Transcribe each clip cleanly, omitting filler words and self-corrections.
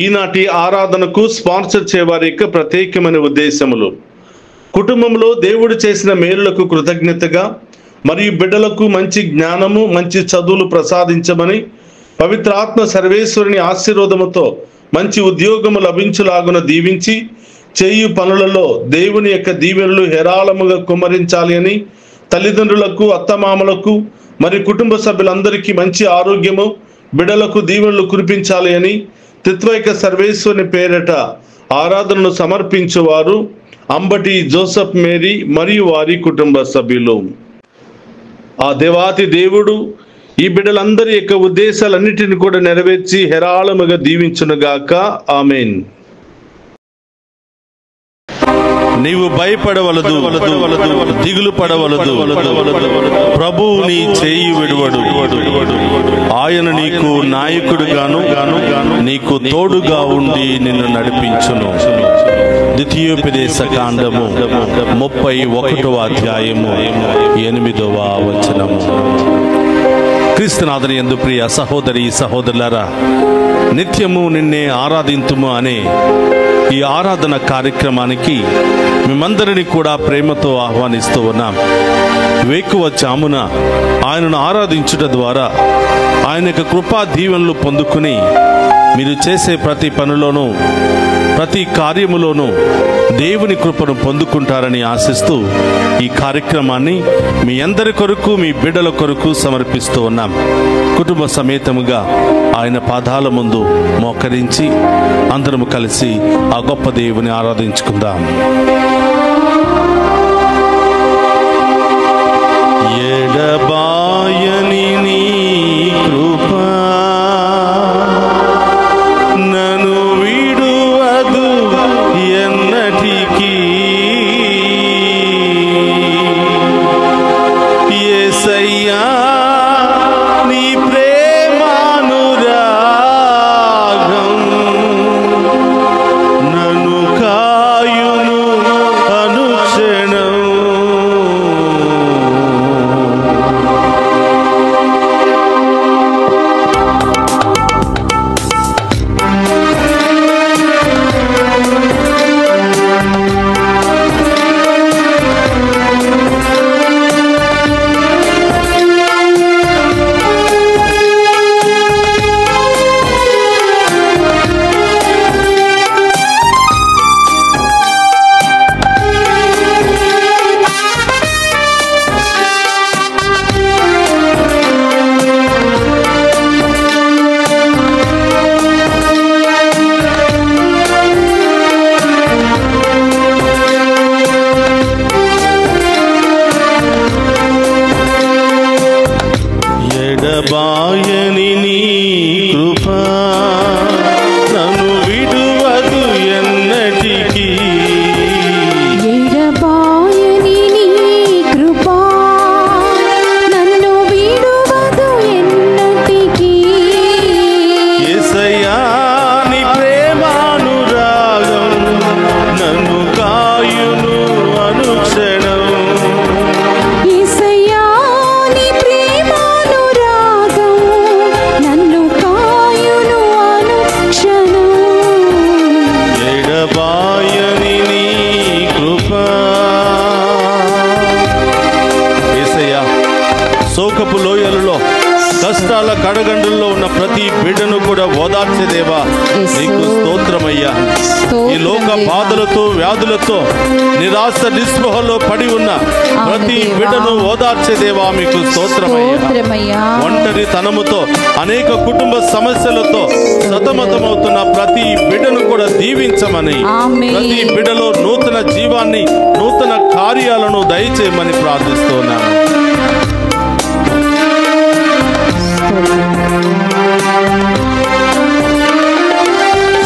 ఈనాటి ఆరాధనకు స్పాన్సర్ చేయవారి యొక్క ప్రత్యేకమైన ఉద్దేశములు: కుటుంబంలో దేవుడు చేసిన మేలులకు కృతజ్ఞతగా మరియు బిడ్డలకు మంచి జ్ఞానము, మంచి చదువులు ప్రసాదించమని, పవిత్రాత్మ సర్వేశ్వరుని ఆశీర్వాదముతో మంచి ఉద్యోగము లభించులాగున దీవించి, చేయు పనులలో దేవుని యొక్క దీవెనలు హేరాళముగా కుమ్మరించాలి అని తల్లిదండ్రులకు, అత్తమామలకు మరియు కుటుంబ సభ్యులందరికీ మంచి ఆరోగ్యము, బిడ్డలకు దీవెనలు కురిపించాలి అని త్రిత్వైక సర్వేశ్వరుని పేరిట ఆరాధనను సమర్పించువారు అంబటి జోసెఫ్ మేరీ మరియు వారి కుటుంబ సభ్యులు. ఆ దేవాతి దేవుడు ఈ బిడ్డలందరి యొక్క ఉద్దేశాలన్నిటిని కూడా నెరవేర్చి హేరాళముగా దీవించునుగాక. ఆమేన్. నీవు భయపడవలదు, దిగులు పడవలదు. ప్రభువు నీ చేయి విడువడు. ఆయన నీకు నాయకుడుగాను నీకు తోడుగా ఉండి నిన్ను నడిపించును. ద్వితీయోపదేశ కాండము 31వ అధ్యాయము 8వ వచనము. క్రీస్తునాథుని యందు ప్రియ సహోదరి సహోదరులారా, నిత్యము నిన్నే ఆరాధింతుము అనే ఈ ఆరాధన కార్యక్రమానికి మేమందరినీ కూడా ప్రేమతో ఆహ్వానిస్తూ ఉన్నాం. వేకువ జామున ఆయనను ఆరాధించుట ద్వారా ఆయన యొక్క కృపా దీవెనలు పొందుకుని మీరు చేసే ప్రతి పనిలోనూ, ప్రతి కార్యములోనూ దేవుని కృపను పొందుకుంటారని ఆశిస్తూ ఈ కార్యక్రమాన్ని మీ అందరి కొరకు, మీ బిడ్డల కొరకు సమర్పిస్తూ ఉన్నాం. కుటుంబ సమేతముగా ఆయన పాదాల ముందు మోకరించి అందరము కలిసి ఆ గొప్ప దేవుని ఆరాధించుకుందాం. ఎడబాయని నీ కృపా నన్ను విడువదు ఎన్నటికీ. యేసయ్యా నీ ప్రేమానురాగం నన్ను కాయును అనుక్షణం. ఎడబాయని నీ కృపా నన్ను విడువదు ఎన్నటికీ. ఎడబాయని నీ కృపా నన్ను విడువదు ఎన్నటికీ. యేసయ్యా నీ ప్రేమానురాగం నన్ను కాయును అనుక్షణం. యేసయ్యా నీ ప్రేమానురాగం నన్ను కాయును అనుక్షణం. ఎడబాయని నీ కృపా. యేసయ్యా, శోకపు లోయలలో, కష్టాల కడగండుల్లో ఉన్న ప్రతి బిడ్డను కూడా ఓదార్చే దేవా నీకు స్తోత్రమయ్యా. ఈ లోక బాధలతో, వ్యాధులతో, నిరాశ నిస్పృహలో పడి ఉన్న ప్రతి బిడ్డను ఓదార్చే దేవా మీకు స్తోత్రమయ్యా. ఒంటరి తనముతో, అనేక కుటుంబ సమస్యలతో సతమతమవుతున్న ప్రతి బిడ్డను కూడా దీవించమని, ప్రతి బిడ్డలో నూతన జీవాన్ని, నూతన కార్యాలను దయచేయమని ప్రార్థిస్తున్నాను.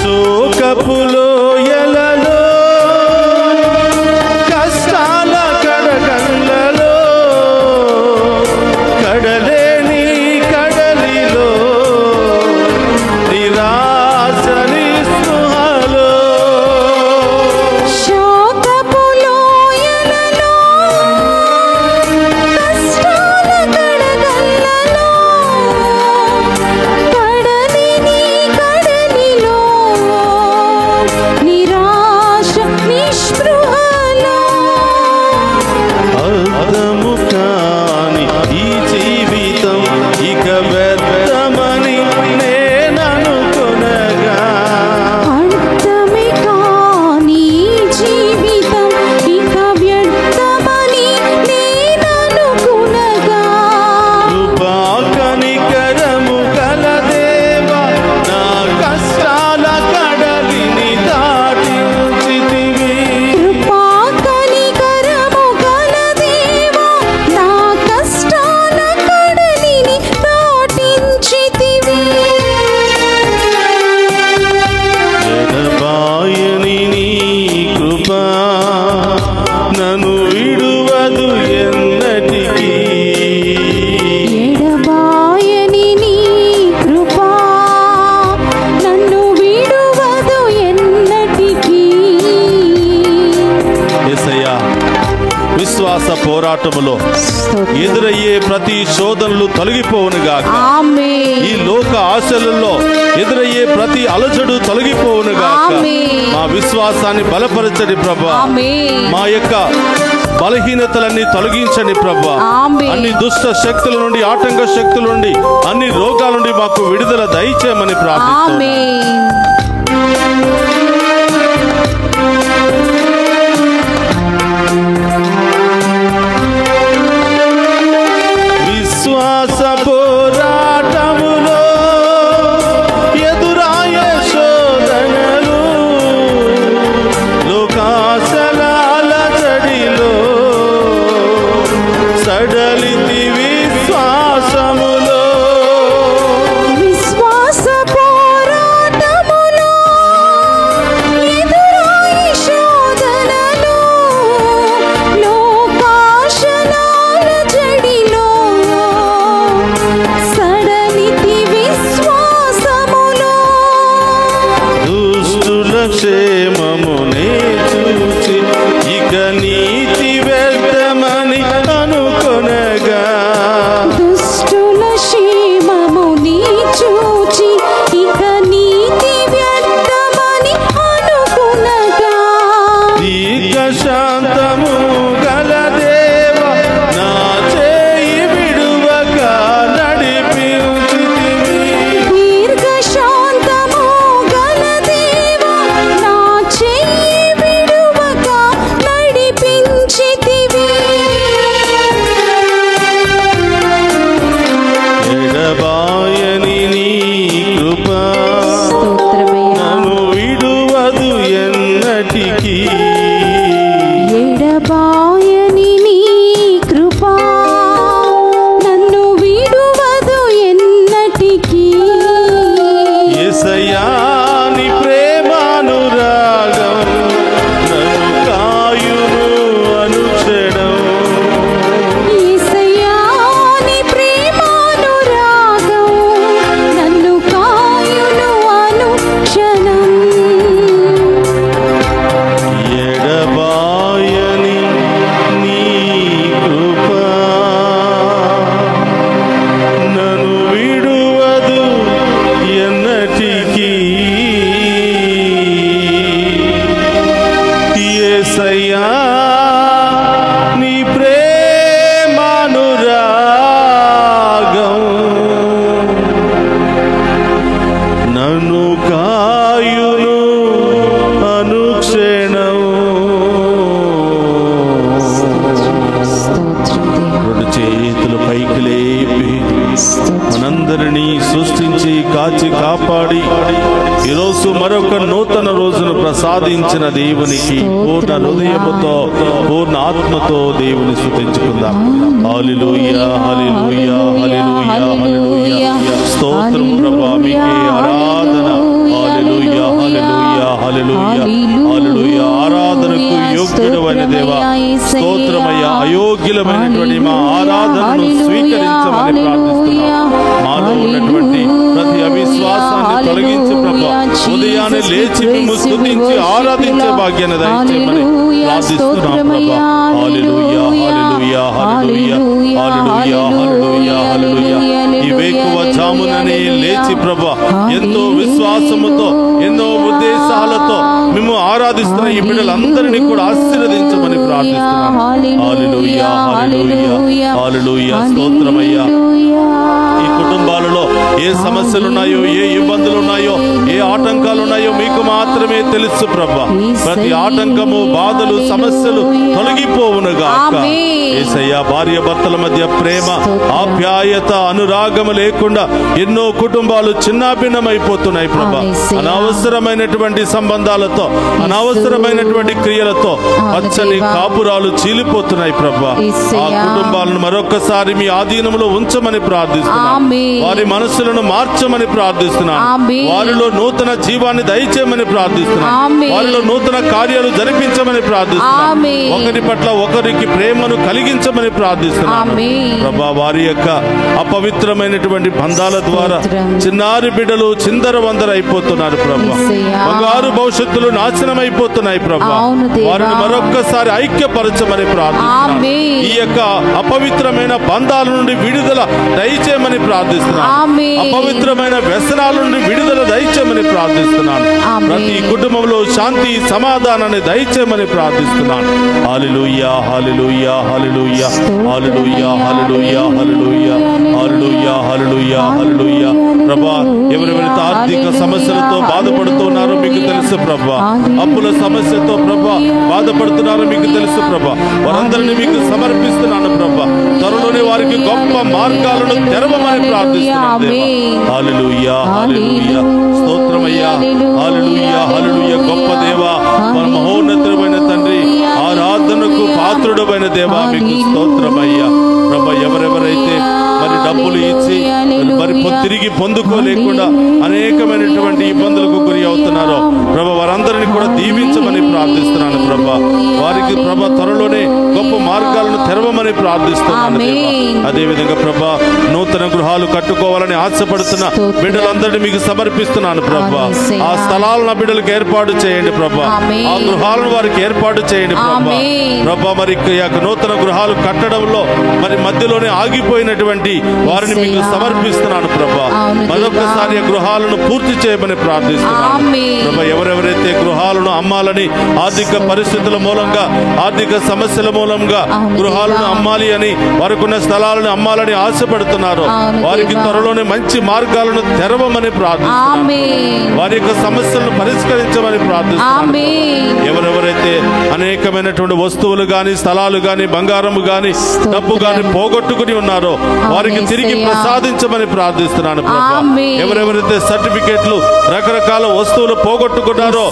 శోకపులో ఎలలో, కష్టాల కడగండ్లలో, కడలేని కడలిలో, నిరాశ నిస్పృహలో, శోకపు లోయలలో, పోరాటములో ఎదురయ్యే ప్రతి శోధనలు తొలగిపోవునుగాక. ఈ లోక ఆశలలో ఎదురయ్యే ప్రతి అలజడు తొలగిపోవునుగాక. మా విశ్వాసాన్ని బలపరచండి ప్రభా. మా యొక్క బలహీనతలన్నీ తొలగించండి ప్రభా. అన్ని దుష్ట శక్తుల నుండి, ఆటంక శక్తుల నుండి, అన్ని రోగాల నుండి మాకు విడుదల దయచేయమని ప్రార్థిస్తున్నాము. విశ్వాస పోరాటములో ఎదురాయ శోధనలు, లోకాశలాల జడిలో సడలితి విశ్వాసములో. విశ్వాస పోరాటములో ఎదురాయ శోధనలు, లోకాశలాల జడిలో సడలితి విశ్వాసములో. దుష్టుల క్షేమమునే చూచి ఇక నీతి వ్యర్థమని అనుకొనగా, దుష్టుల క్షేమముని చూచి ఇక నీతి వ్యర్థమని అనుకునగా, దీర్ఘ శాంతము గల దేవ నా చేయి విడువక నడిపించితివి. దీర్ఘ శాంతము గల దేవా నా చెయ్యి విడువక నడిపించితివి. ఎడబాయని నీ కృప స్తోత్రమయ్యా. నన్ను విడువదు ఎన్నటికీ. ఎడబాయని నీ కృపా నన్ను విడువదు ఎన్నటికీ. యేసయ్యా నీ ప్రేమానురాగం నన్ను కాయును అనుక్షణం. యేసయ్యా నీ ప్రేమానురాగం నన్ను కాయును అనుక్షణం. ఎడబాయని నీ కృప నన్ను విడువదు ఎన్నటికీ. యేసయ్యా నీ ప్రేమానురాగం నన్ను కాయును అనుక్షణం. రెండు చేతులు పైకి లేపి మనందరినీ సృష్టించి కాచి కాపాడి ఈరోజు మరొక నూతన రోజును ప్రసాదించిన దేవునికి పూర్ణ హృదయముతో, పూర్ణ ఆత్మతో దేవుని స్తుతించుకుందాం. హల్లెలూయా, హల్లెలూయా, హల్లెలూయా, హల్లెలూయా. స్తోత్రం ప్రభువా, మీకే ఆరాధన. హల్లెలూయా, హల్లెలూయా, హల్లెలూయా, హల్లెలూయా. ఆరాధనకు యోగ్యుడైన దేవా స్తోత్రమయ్యా. అయోగ్యులమైనటువంటి మా ఆరాధనను స్వీకరించమని ప్రార్థిస్తున్నాం. మాలో ఉన్నటువంటి ప్రతి అవిశ్వాసాన్ని తొలగించి ప్రభా ఉదయాన్నే లేచి మేము స్తుతించి ఆరాధించే భాగ్యాన్ని దయచేయమని ప్రార్థిస్తున్నాం ప్రభా. హల్లెలూయా, హల్లెలూయా, హల్లెలూయా, హల్లెలూయా, హల్లెలూయా, హల్లెలూయా. ఈ వేకువ జాముననే లేచి ప్రభా ఎంతో విశ్వాసముతో, ఎన్నో ఉద్దేశాలతో మేము ఆరాధిస్తున్న ఈ బిడ్డలందరినీ కూడా ఆశీర్వదించమని ప్రార్థిస్తున్నాం. హల్లెలూయా, హల్లెలూయా, హల్లెలూయా. స్తోత్రమయ్యా. ఈ కుటుంబాలలో ఏ సమస్యలు ఉన్నాయో, ఏ ఇబ్బందులు ఉన్నాయో, ఏ ఆటంకాలు ఉన్నాయో మీకు మాత్రమే తెలుసు ప్రభా. ప్రతి ఆటంకము, బాధలు, సమస్యలు తొలగిపోవునుగాక. యేసయ్యా, భార్య భర్తల మధ్య ప్రేమ, ఆప్యాయత, అనురాగము లేకుండా ఎన్నో కుటుంబాలు చిన్నాభిన్నమైపోతున్నాయి ప్రభా. అనవసరమైనటువంటి సంబంధాలతో, అనవసరమైనటువంటి క్రియలతో పచ్చని కాపురాలు చీలిపోతున్నాయి ప్రభా. ఆ కుటుంబాలను మరొకసారి మీ ఆధీనంలో ఉంచమని ప్రార్థిస్తున్నాను. వారి మనసులను మార్చమని ప్రార్థిస్తున్నాను. వారిలో నూతన జీవాన్ని దయచేయమని దయచేయమని ప్రార్థిస్తున్నాను. ఆమేన్. వారిలో నూతన కార్యాలు జరిపించమని ప్రార్థిస్తున్నాను. ఆమేన్. ఒకరి పట్ల ఒకరికి ప్రేమను కలిగించమని ప్రార్థిస్తున్నాను. ఆమేన్. ప్రభా, వారి యొక్క అపవిత్రమైనటువంటి బంధాల ద్వారా స్తోత్రం. చిన్నారి బిడ్డలు చిందరవందర అయిపోతున్నారు ప్రభా. యేసయ్యా. బంగారు భవిష్యత్తులు నాశనం అయిపోతున్నాయి ప్రభా. అవును దేవా. వారిని మరొక్కసారి ఐక్యపరచమని ప్రార్థిస్తున్నాను. ఆమేన్. ఈ యొక్క అపవిత్రమైన బంధాల నుండి విడుదల దయచేయమని ప్రార్థిస్తున్నాను. ఆమేన్. అపవిత్రమైన వ్యసనాల నుండి విడుదల దయచేయమని ప్రార్థిస్తున్నాను. ఆమేన్. ప్రతి కుటుంబంలో శాంతి సమాధానాన్ని దయచేయమని ప్రార్థిస్తున్నాను. హల్లెలూయా, హల్లెలూయా, హల్లెలూయా, హల్లెలూయా, హల్లెలూయా, హల్లెలూయా, హల్లెలూయా, హల్లెలూయా, హల్లెలూయా. ప్రభా, ఎవరెవరైతే ఆర్థిక సమస్యలతో బాధపడుతున్నారో మీకు తెలుసు ప్రభా. అప్పుల సమస్యతో ప్రభా బాధపడుతున్నారో మీకు తెలుసు ప్రభా. వారందరినీ మీకు సమర్పిస్తున్నాను ప్రభా. త్వరలోనే వారికి గొప్ప మార్గాలను తెరవమని ప్రార్థిస్తున్నాను దేవా. హల్లెలూయా, హల్లెలూయా, స్తోత్రమయ్యా. హల్లెలూయా, హల్లెలూయా. గొప్ప దేవా, మన మహోన్నతుడైన తండ్రి, ఆరాధనకు పాత్రుడమైన దేవా, మీకు స్తోత్రమయ్యా. ప్రభా, ఎవరెవరైతే మరి డబ్బులు ఇచ్చి మరి తిరిగి పొందుకోలేకుండా అనేకమైనటువంటి ఇబ్బందులకు గురి అవుతున్నారో ప్రభా, వారందరినీ కూడా దీవించమని ప్రార్థిస్తున్నాను ప్రభా. వారికి ప్రభా త్వరలోనే గొప్ప మార్గాలను తెరవమని ప్రార్థిస్తున్నాను దేవా. అదేవిధంగా ప్రభా, నూతన గృహాలు కట్టుకోవాలని ఆశపడుతున్న బిడ్డలందరినీ మీకు సమర్పిస్తున్నాను ప్రభా. ఆ స్థలాలను బిడ్డలకు ఏర్పాటు చేయండి ప్రభా. ఆ గృహాలను వారికి ఏర్పాటు చేయండి ప్రభా. ప్రభా, మరి నూతన గృహాలు కట్టడంలో మరి మధ్యలోనే ఆగిపోయినటువంటి వారిని మీకు సమర్పిస్తున్నాను ప్రభా. మరొకసారి ఆ గృహాలను పూర్తి చేయమని ప్రార్థిస్తున్నాను ప్రభా. ఎవరెవరైతే గృహాలను అమ్మాలని ఆర్థిక పరిస్థితుల మూలంగా, ఆర్థిక సమస్యల మూలంగా గృహాలను అమ్మాలి అని, వారికున్న స్థలాలను అమ్మాలని ఆశపడుతున్నారో వారికి త్వరలోనే మంచి మార్గాలను తెరవమని ప్రార్థిస్తున్నాను. వారి యొక్క సమస్యలను పరిష్కరించమని ప్రార్థిస్తున్నాను. ఎవరెవరైతే అనేకమైనటువంటి వస్తువులు గాని, స్థలాలు గాని, బంగారము గాని, డబ్బు గాని పోగొట్టుకుని ఉన్నారో వారికి తిరిగి ప్రసాదించమని ప్రార్థిస్తున్నాను ప్రభా. ఎవరెవరైతే సర్టిఫికెట్లు, రకరకాల వస్తువులు పోగొట్టుకున్నారో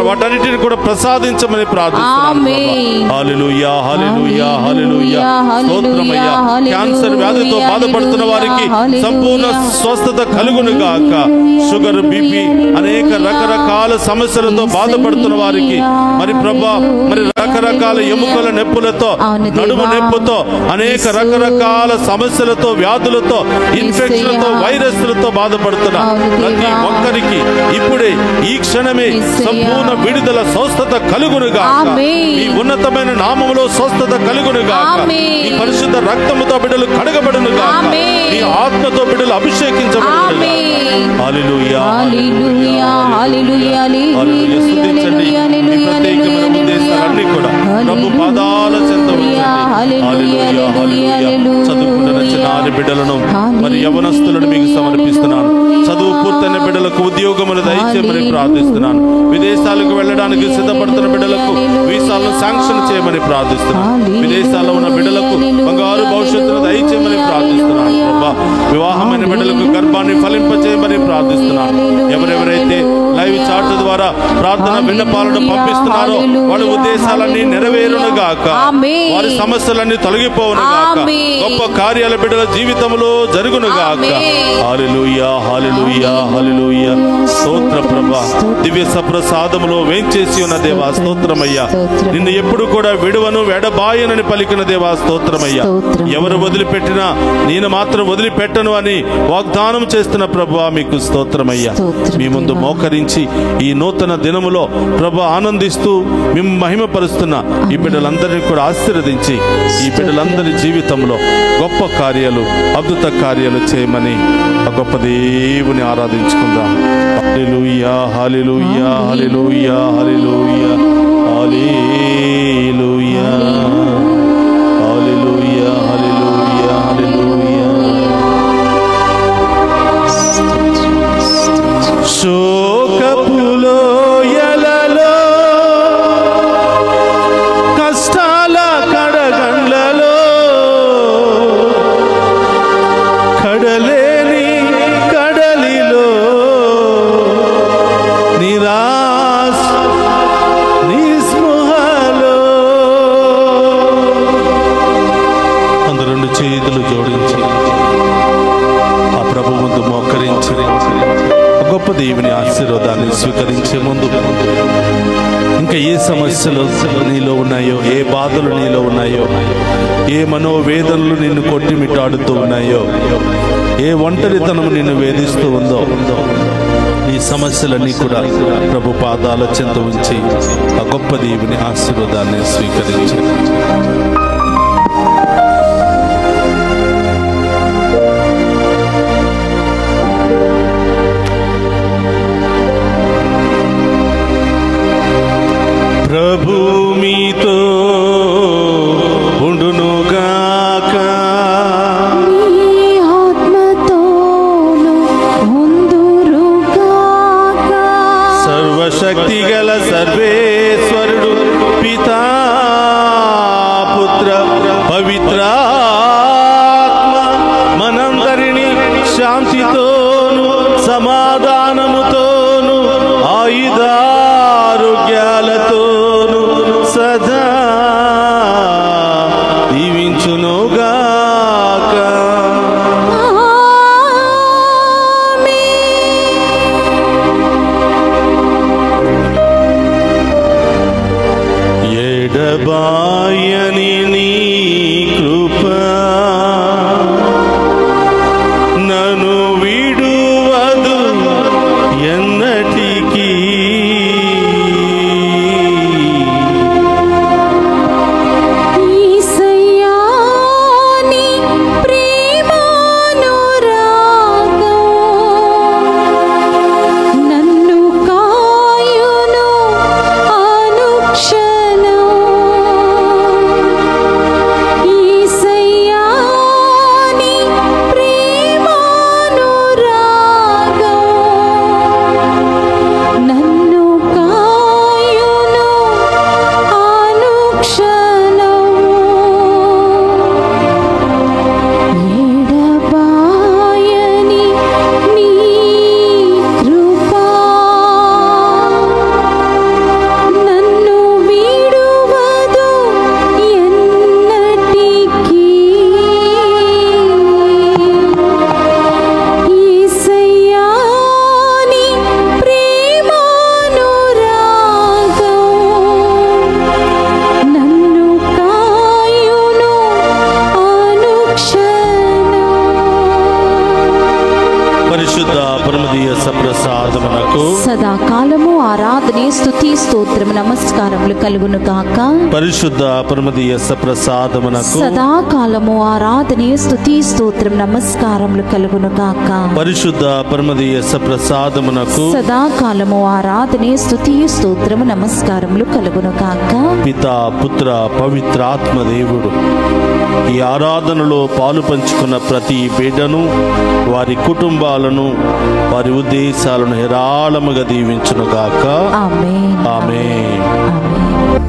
వాటన్నిటిని కూడా ప్రసాదించమని ప్రార్థిస్తున్నాను ప్రభా. హల్లెలూయా, హల్లెలూయా, హల్లెలూయా, స్తోత్రమయ్యా. క్యాన్సర్ వ్యాధితో బాధపడుతున్న వారికి సంపూర్ణ స్వస్థత కలుగును గాక. షుగర్, బీపీ, అనేక రకరకాల సమస్యలతో బాధపడుతున్న వారికి మరి ప్రభా, మరి రకరకాల ఎముకల నొప్పులతో, నడుము నొప్పుతో, అనేక రకరకాల సమస్యలతో, వ్యాధులతో, ఇన్ఫెక్షన్లతో, వైరస్లతో బాధపడుతున్న ప్రతి ఒక్కరికి ఇప్పుడే ఈ క్షణమే సంపూర్ణ విడుదల, స్వస్థత కలుగునుగా. ఈ ఉన్నతమైన నామములో స్వస్థత కలుగునుగా. ఈ పరిశుద్ధ రక్తముతో బిడ్డలు కడగబడునుగా. ఈ ఆత్మతో బిడ్డలు అభిషేకించబడునుగా. హల్లెలూయా, హల్లెలూయా, హల్లెలూయా. స్తుతించండి. ఈ ప్రత్యేకమైన ఉద్దేశాలన్నీ కూడా ప్రభు పాదాల చెంత ఉంచండి. హల్లెలూయా, హల్లెలూయా. చదువుకుంటున్న చిన్నారి బిడ్డలను మరి యవనస్తులను మీకు సమర్పిస్తున్నాను. చదువు పూర్తయిన బిడ్డలకు ఉద్యోగములు దయచేయమని ప్రార్థిస్తున్నాను. విదేశాలకు వెళ్ళడానికి సిద్ధపడుతున్న బిడ్డలకు వీసాలను శాంక్షన్ చేయమని ప్రార్థిస్తున్నాను. విదేశాల్లో ఉన్న బిడ్డలకు బంగారు భవిష్యత్తును దయచేయమని ప్రార్థిస్తున్నాను ప్రభా. వివాహమైన బిడ్డలకు గర్భాన్ని ఫలింపచేయమని ప్రార్థిస్తున్నాను. ఎవరెవరైతే లైవ్ చాట్ ద్వారా ప్రార్థన విన్నపాలను పంపిస్తున్నారో వారి ఉద్దేశాలన్నీ నెరవేరునుగాక. వారి సమస్యలన్నీ తొలగిపోవునుగాక. గొప్ప కార్యాల బిడ్డల జీవితంలో జరుగునుగాక. హల్లెలూయా, హల్లెలూయా, హల్లెలూయా. స్తోత్ర ప్రభా. దివ్య సప్రసాదములో వేంచేసి ఉన్న దేవా స్తోత్రమయ్యా. నిన్ను ఎప్పుడు కూడా విడువను, ఎడబాయనని పలికిన దేవా స్తోత్రమయ్యా. ఎవరు వదిలిపెట్టినా నేను మాత్రం వదిలిపెట్టను అని వాగ్దానం చేస్తున్న ప్రభా, మీకు స్తోత్రమయ్యా. మీ ముందు మోకరించి ఈ నూతన దినములో ప్రభా ఆనందిస్తూ మేము మహిమపరుస్తున్న ఈ బిడ్డలందరినీ కూడా ఆశీర్వదించి ఈ బిడ్డలందరి జీవితంలో గొప్ప కార్యాలు, అద్భుత కార్యాలు చేయమని ఆ గొప్ప దేవుని ఆరాధించుకుందాం. హల్లెలూయా, హల్లెలూయా, హల్లెలూయా, హల్లెలూయా, హల్లెలూయా, హల్లెలూయా, హల్లెలూయా, హల్లెలూయా. శోకపులో ఎలలో కష్టాల కడగండ్లలో కడలేని కడలిలో నిరాశ నిస్పృహలో దేవుని ఆశీర్వాదాన్ని స్వీకరించే ముందు ఇంకా ఏ సమస్యలు నీలో ఉన్నాయో, ఏ బాధలు నీలో ఉన్నాయో, ఏ మనోవేదనలు నిన్ను కొట్టిమిట్టాడుతూ ఉన్నాయో, ఏ ఒంటరితనం నిన్ను వేధిస్తూ ఉందో, ఈ సమస్యలన్నీ కూడా ప్రభు పాదాల చెంత ఉంచి ఆ గొప్ప దేవుని ఆశీర్వాదాన్ని స్వీకరించి ప్రభు మీతో ఉండునుగాక, నీ ఆత్మతోను ఉందురుగాక. సర్వశక్తి గల సర్వేశ్వరుడు పితా పుత్ర పవిత్రాత్మ మనందరినీ శాంతితోను సమాధానముతోను ఆయుధారోగ్యాలతోను సదా దీవించునుగాక. ఎడబాయని నీ కృప నన్ను విడువదు ఎన్నటికీ, యేసయ్యా నీ ప్రేమానురాగం నన్ను కాయును అనుక్షణం. యేసయ్యా నీ ప్రేమానురాగం నన్ను కాయును అనుక్షణం. ఎడబాయని నీ కృప నన్ను విడువదు ఎన్నటికీ. యేసయ్యా నీ ప్రేమానురాగం నన్ను కాయును అనుక్షణం. పరిశుద్ధ పరమదీయ సప్రసాదమునకు సదాకాలము ఆరాధనే స్తుతి స్తోత్రము నమస్కారములు కలుగును గాక. పరిశుద్ధ పరమదీయ సప్రసాదమునకు సదాకాలము ఆరాధనే స్తుతి స్తోత్రం నమస్కారములు కలుగును గాక. పరిశుద్ధ పరమదీయ సప్రసాదమునకు సదాకాలము ఆరాధనే స్తుతి స్తోత్రము నమస్కారములు కలుగును గాక. పితా పుత్ర పవిత్రాత్మ దేవుడు ఈ ఆరాధనలో పాలు పంచుకున్న ప్రతి బిడ్డను, వారి కుటుంబాలను, వారి ఉద్దేశాలను హేరాళముగా దీవించునుగాక. ఆమేన్. ఆమేన్. ఆమేన్.